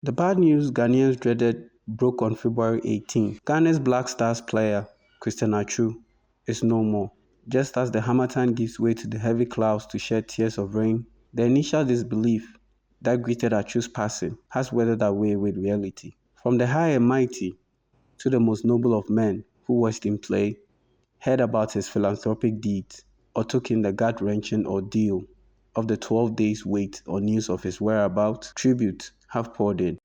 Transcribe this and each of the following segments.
The bad news Ghanaians dreaded broke on February 18. Ghana's Black Stars player, Christian Atsu, is no more. Just as the harmattan gives way to the heavy clouds to shed tears of rain, the initial disbelief that greeted Atsu's passing has weathered away with reality. From the high and mighty to the most noble of men who watched him play, heard about his philanthropic deeds, or took in the gut-wrenching ordeal of the 12 days wait or news of his whereabouts, tributes have poured in.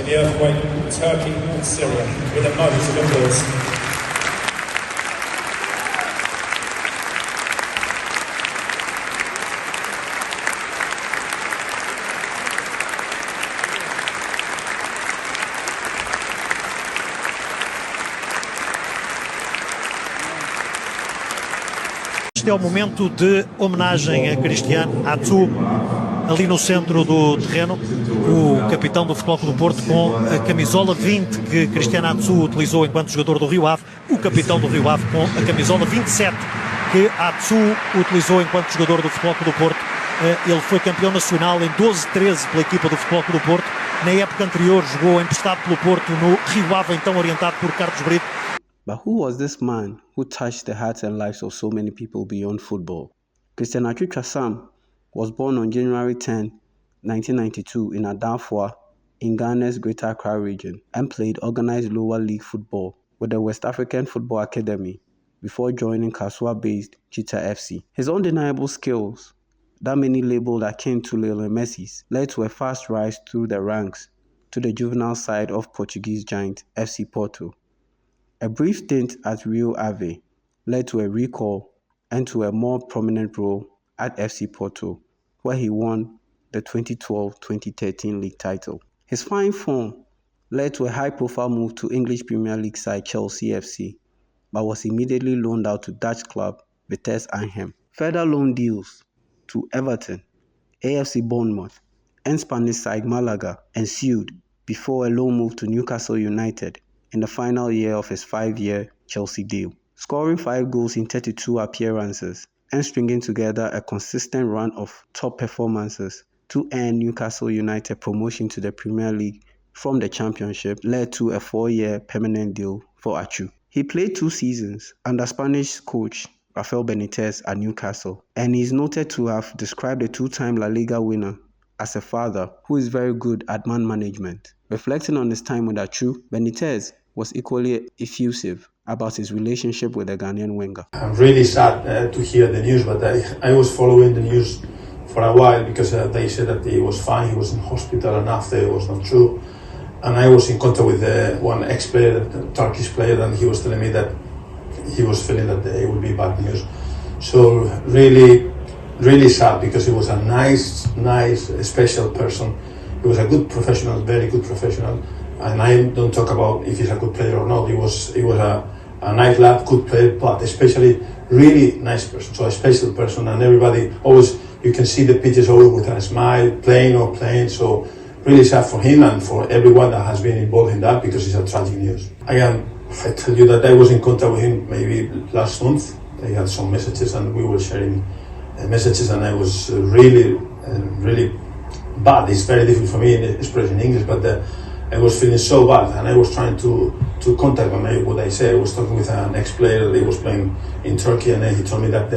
The earthquake in Turkey and Syria with a moment of applause. Este é o momento de homenagem a Christian Atsu, ali no centro do terreno, o capitão do Futebol Clube do Porto com a camisola 20 que Christian Atsu utilizou enquanto jogador do Rio Ave, o capitão do Rio Ave com a camisola 27 que Atsu utilizou enquanto jogador do Futebol Clube do Porto. Ele foi campeão nacional em 12-13 pela equipa do Futebol Clube do Porto. Na época anterior jogou emprestado pelo Porto no Rio Ave, então orientado por Carlos Brito. But who was this man who touched the hearts and lives of so many people beyond football? Christian Atsu was born on January 10, 1992 in Adamfua in Ghana's Greater Accra region and played organized lower league football with the West African Football Academy before joining Kasua-based Cheetah FC. His undeniable skills, that many labeled akin to Lionel Messi's, led to a fast rise through the ranks to the juvenile side of Portuguese giant FC Porto. A brief stint at Rio Ave led to a recall and to a more prominent role at FC Porto, where he won the 2012-2013 league title. His fine form led to a high-profile move to English Premier League side Chelsea FC, but was immediately loaned out to Dutch club Vitesse Arnhem. Further loan deals to Everton, AFC Bournemouth, and Spanish side Malaga ensued before a loan move to Newcastle United in the final year of his 5-year Chelsea deal, scoring 5 goals in 32 appearances and stringing together a consistent run of top performances to earn Newcastle United promotion to the Premier League from the Championship led to a 4-year permanent deal for Atsu. He played 2 seasons under Spanish coach Rafael Benitez at Newcastle, and he is noted to have described the 2-time La Liga winner as a father who is very good at man management. Reflecting on his time with Atsu, Benitez was equally effusive about his relationship with the Ghanaian winger. I'm really sad to hear the news, but I was following the news for a while because they said that he was fine, he was in hospital, and after it was not true. And I was in contact with one ex-player, a Turkish player, and he was telling me that he was feeling that it would be bad news. So really, really sad because he was a nice, special person. He was a good professional, very good professional. And I don't talk about if he's a good player or not. He was a nice lad, good player, but especially really nice person. So a special person, and everybody always, you can see the pictures always with a smile, playing. So really sad for him and for everyone that has been involved in that because it's a tragic news. Again, I tell you that I was in contact with him maybe last month, he had some messages, and we were sharing messages, and I was really bad. It's very difficult for me to express in English, but I was feeling so bad, and I was trying to contact what I say. I was talking with an ex-player that he was playing in Turkey, and he told me that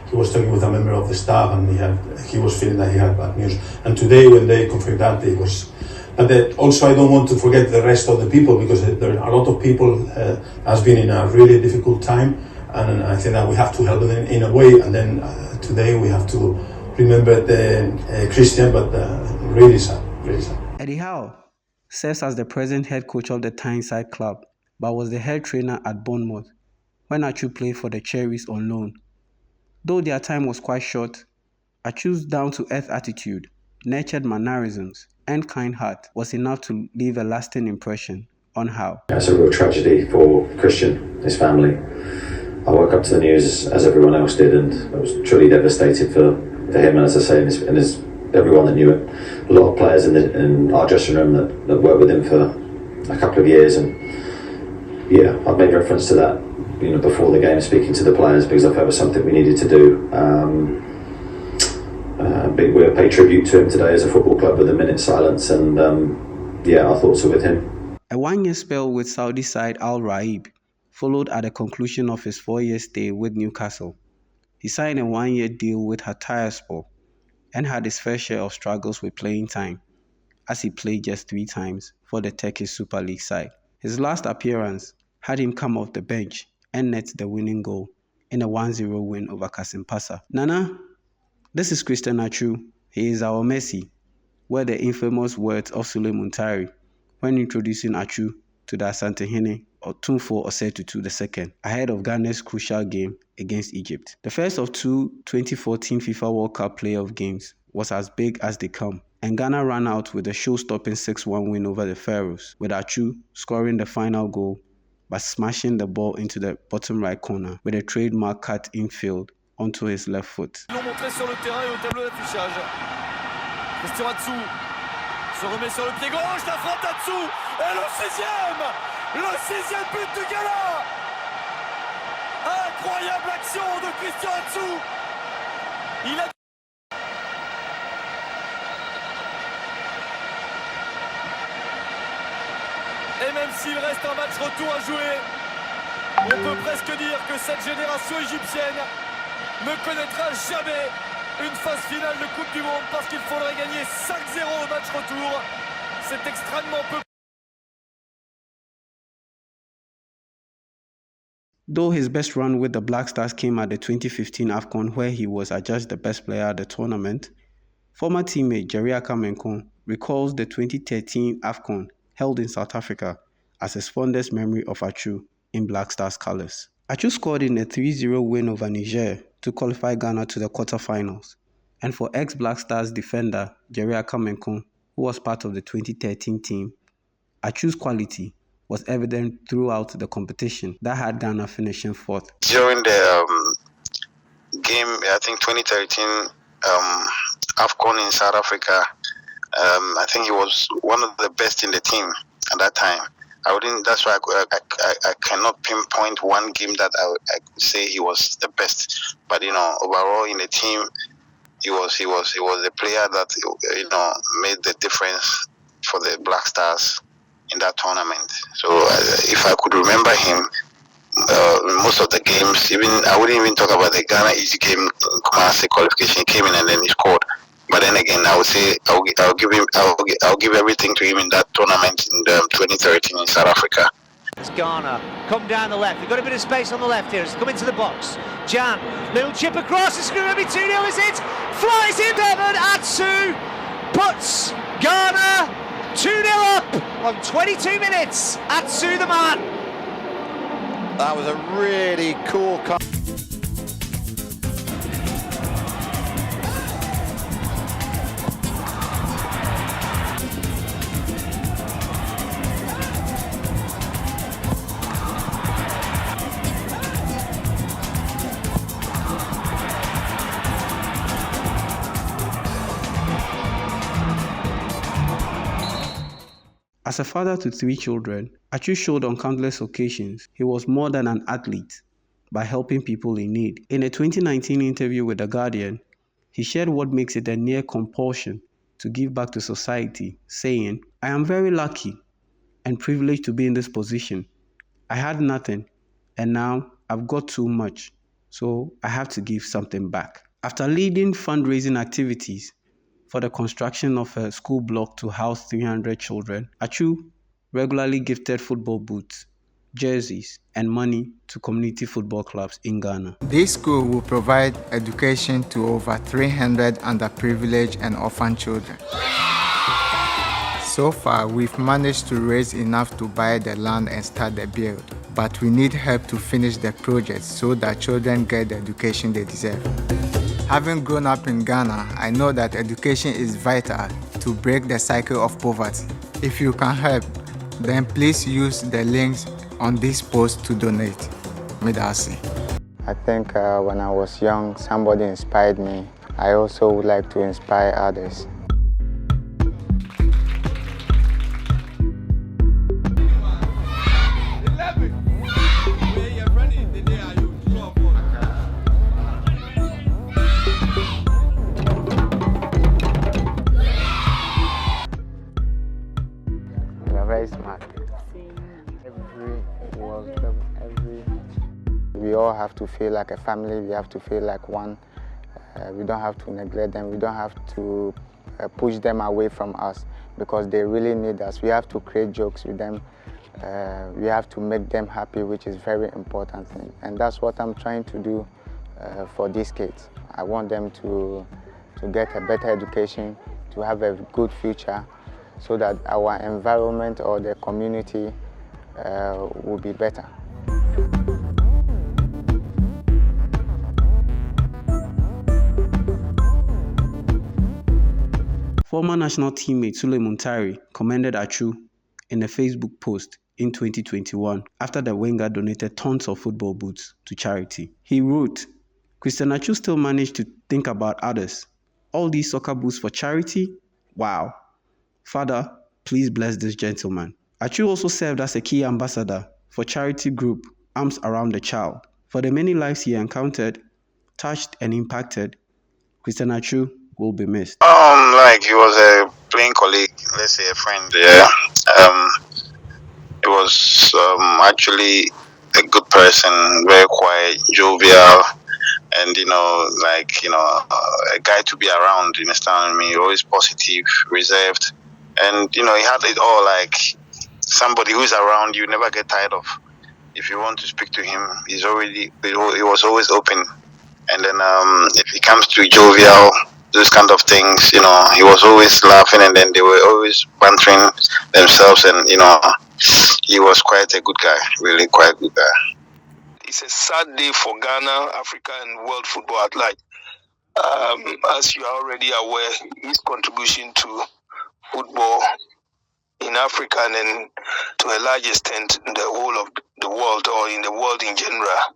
he was talking with a member of the staff, and he was feeling that he had bad news. And today, when they confirmed that, it was. But also, I don't want to forget the rest of the people, because there are a lot of people has been in a really difficult time, and I think that we have to help them in a way. And then today we have to remember Christian, but really sad, really sad. Eddie Howe serves as the present head coach of the Tyneside club, but was the head trainer at Bournemouth when Atsu played for the Cherries on loan. Though their time was quite short, Atsu's down-to-earth attitude, nurtured mannerisms, and kind heart was enough to leave a lasting impression on Howe. It's a real tragedy for Christian, his family. I woke up to the news as everyone else did, and I was truly devastated for him, and as I say, and his everyone that knew it. A lot of players in our dressing room that worked with him for a couple of years, and yeah, I've made reference to that, before the game, speaking to the players, because I felt it was something we needed to do. We'll pay tribute to him today as a football club with a minute's silence, and our thoughts are with him. A one-year spell with Saudi side Al Raib followed at the conclusion of his 4-year stay with Newcastle. He signed a 1-year deal with Hatayspor and had his fair share of struggles with playing time, as he played just 3 times for the Turkish Super League side. His last appearance had him come off the bench and net the winning goal in a 1-0 win over Kasimpasa. Nana, this is Christian Atsu. He is our Messi, were the infamous words of Sule Muntari when introducing Atsu to the Asantehene Otumfuo Osei-Tutu II ahead of Ghana's crucial game against Egypt. The first of 2 2014 FIFA World Cup playoff games was as big as they come, and Ghana ran out with a show-stopping 6-1 win over the Pharaohs, with Atsu scoring the final goal by smashing the ball into the bottom right corner with a trademark cut infield onto his left foot. Sur le terrain et au tableau d'affichage. Christian Atsu se remet sur le pied gauche, la frappe d'Atsu et le 6e but du Ghana. Incroyable action de Christian Atsu. Il a et même s'il reste un match retour à jouer, on peut presque dire que cette génération égyptienne ne connaîtra jamais une phase finale de Coupe du Monde, parce qu'il faudrait gagner 5-0 au match retour. C'est extrêmement peu. Though his best run with the Black Stars came at the 2015 AFCON, where he was adjudged the best player at the tournament, former teammate Jerry Akamenkon recalls the 2013 AFCON held in South Africa as his fondest memory of Atsu in Black Stars colours. Atsu scored in a 3-0 win over Niger to qualify Ghana to the quarterfinals, and for ex-Black Stars defender Jerry Akamenkon, who was part of the 2013 team, Atsu's quality was evident throughout the competition that had Ghana finishing 4th. During the game, I think 2013 AFCON in South Africa, I think he was one of the best in the team at that time. That's why I cannot pinpoint one game that I could say he was the best. But overall in the team, he was the player that made the difference for the Black Stars in that tournament. So if I could remember him, most of the games, I wouldn't even talk about the Ghana East game. Kumasi qualification, came in and then he scored. But then again, I would say I'll give everything to him in that tournament in 2013 in South Africa. It's Ghana come down the left. They've got a bit of space on the left here. It's come into the box. Jan, little chip across. It's going to be 2-0. Is it? Flies in Devon. Atsu puts Ghana 2-0 up on 22 minutes. Atsu the man. That was a really cool. As a father to 3 children, Atsu showed on countless occasions he was more than an athlete. by helping people in need. In a 2019 interview with The Guardian, he shared what makes it a near compulsion to give back to society, saying, "I am very lucky and privileged to be in this position. I had nothing, and now I've got too much, so I have to give something back." After leading fundraising activities for the construction of a school block to house 300 children, Atsu regularly gifted football boots, jerseys, and money to community football clubs in Ghana. This school will provide education to over 300 underprivileged and orphan children. So far, we've managed to raise enough to buy the land and start the build, but we need help to finish the project so that children get the education they deserve. Having grown up in Ghana, I know that education is vital to break the cycle of poverty. If you can help, then please use the links on this post to donate. Midasi. I think when I was young, somebody inspired me. I also would like to inspire others. Very smart. We all have to feel like a family. We have to feel like one. We don't have to neglect them. We don't have to push them away from us because they really need us. We have to create jokes with them. We have to make them happy, which is very important thing. And that's what I'm trying to do for these kids. I want them to get a better education, to have a good future, so that our environment or the community will be better. Former national teammate Sule Muntari commended Atsu in a Facebook post in 2021 after the winger donated tons of football boots to charity. He wrote, "Christian Atsu still managed to think about others. All these soccer boots for charity? Wow. Father, please bless this gentleman." Atsu also served as a key ambassador for charity group Arms Around the Child. For the many lives he encountered, touched and impacted, Christian Atsu will be missed. Like he was a playing colleague, let's say a friend. Yeah. He was actually a good person, very quiet, jovial, and a guy to be around. You understand me? Always positive, reserved, and he had it all. Like somebody who's around, you never get tired of. If you want to speak to him, he was always open. And then if he comes to jovial, those kind of things, he was always laughing, and then they were always bantering themselves, and he was quite a good guy, really quite a good guy. It's a sad day for Ghana, Africa, and world football at large. As you are already aware, his contribution to football in Africa and then to a large extent in the whole of the world or in the world in general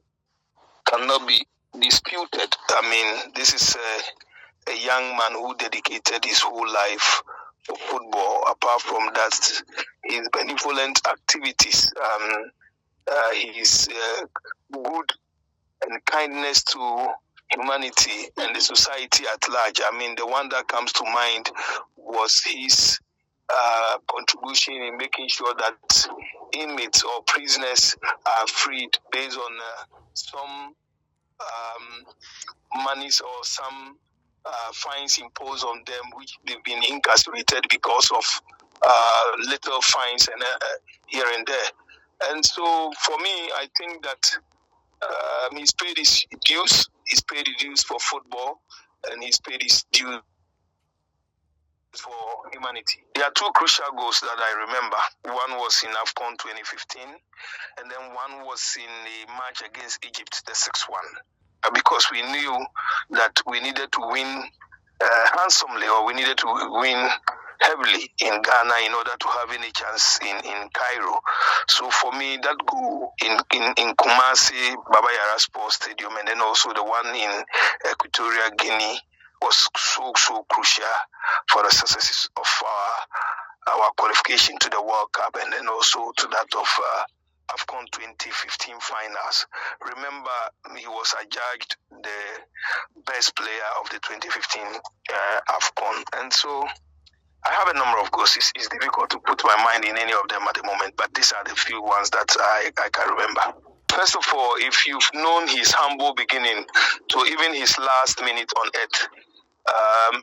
cannot be disputed. I mean, this is a young man who dedicated his whole life to football. Apart from that, his benevolent activities, his good and kindness to humanity and the society at large. I mean, the one that comes to mind was his contribution in making sure that inmates or prisoners are freed based on some monies or some fines imposed on them, which they've been incarcerated because of little fines and here and there. And so for me, I think that he's paid his dues. He's paid his dues for football, and he's paid his dues for humanity. There are two crucial goals that I remember. One was in AFCON 2015, and then one was in the match against Egypt, the 6-1. Because we knew that we needed to win handsomely, or we needed to win heavily in Ghana in order to have any chance in Cairo. So for me, that goal in Kumasi, Baba Yara Sports Stadium, and then also the one in Equatorial Guinea was so crucial for the success of our qualification to the World Cup, and then also to that of AFCON 2015 finals. Remember, he was adjudged the best player of the 2015 AFCON. And so I have a number of goals. It's difficult to put my mind in any of them at the moment, but these are the few ones that I can remember. First of all, if you've known his humble beginning to even his last minute on earth,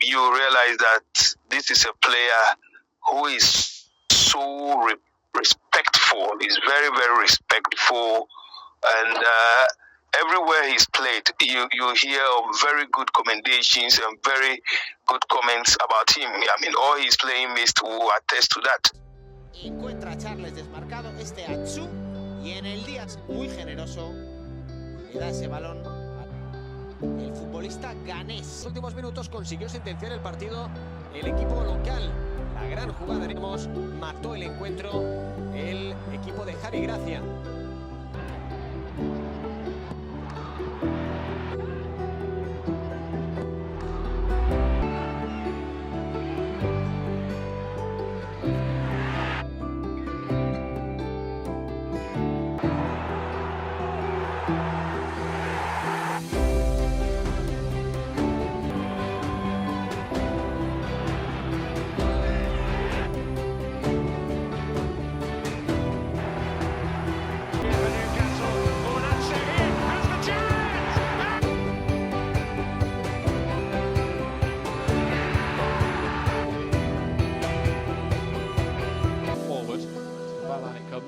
you realize that this is a player who is so respectful. He's very, very respectful, and everywhere he's played, you hear of very good commendations and very good comments about him. I mean, all his playing mates will attest to that. Encuentra a Charles desmarcado Atsu y en el día muy generoso le da ese balón. El futbolista ganés. En los últimos minutos consiguió sentenciar el partido el equipo local. La gran jugada, veremos, mató el encuentro el equipo de Javi Gracia.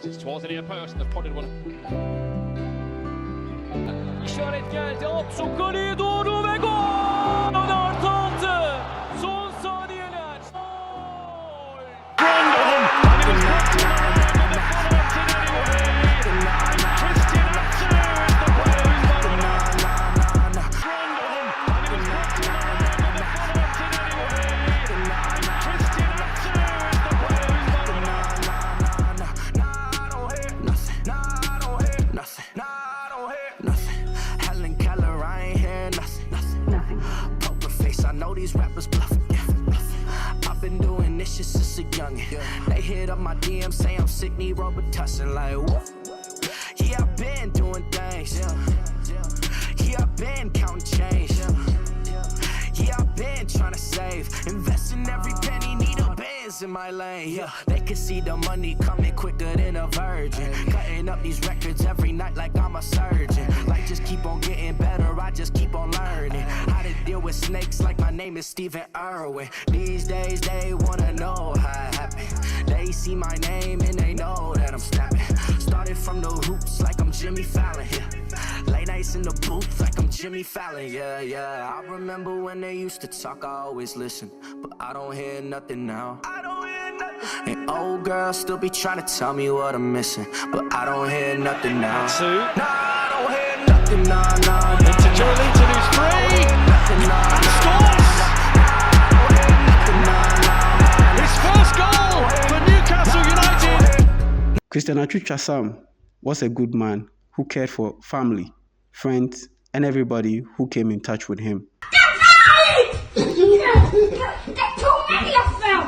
It's towards the near post and they've potted one. İşaret geldi. Atsu kaleye doğru ve gol! Dört altı. Son saniyeler. Gol! Christian Atsu is the player who's done since a youngin'. They hit up my DM, say I'm sick, need Robitussin. Like, what? Yeah, I've been doing things. Yeah, I've been counting change. Yeah, I've been trying to save. Investing every penny, need a Benz in my lane. Yeah, they can see the money coming quicker than a virgin. Cutting up these records every night like I'm a surgeon. Like, just keep on getting better, I just keep on learning how to deal with snakes like my name is Stephen Irwin. These days they wanna know how it happened. They see my name and they know that I'm snapping. Started from the hoops like I'm Jimmy Fallon. Yeah. Late nights in the booth like I'm Jimmy Fallon. Yeah, yeah. I remember when they used to talk, I always listen, but I don't hear nothing now. And old girls still be trying to tell me what I'm missing, but I don't hear nothing now. Nah, I don't hear nothing, nah. Into Joelinton, who's free, and scores! His first goal for Newcastle United. Christian Atsu was a good man who cared for family, friends, and everybody who came in touch with him. There's too many of them!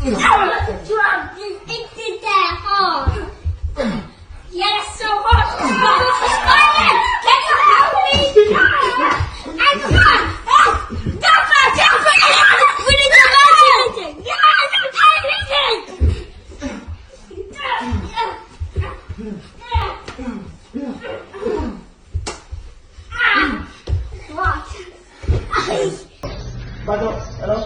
It's in there hard. Yeah, that's so hard. Can you help me? I'm gone. Jump! We need to watch it. Hello?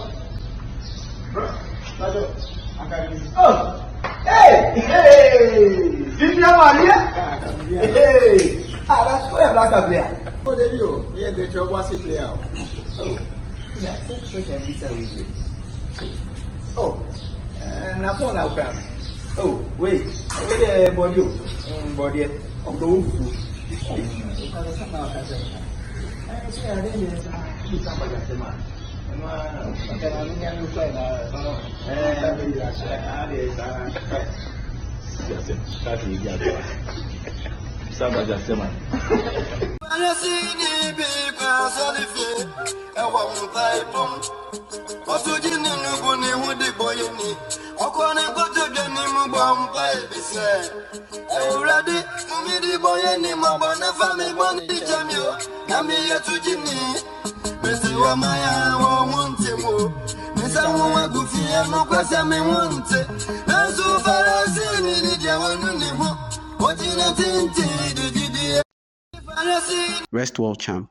Oh! Hey! Did you have Maria? Hey! That's where black player. Oh, there you go. Yeah, the job was a player. Oh, yeah, social visa with you. Oh, and I phone out. Oh, wait. Wait, body. Body of the wood. Rest well, champ.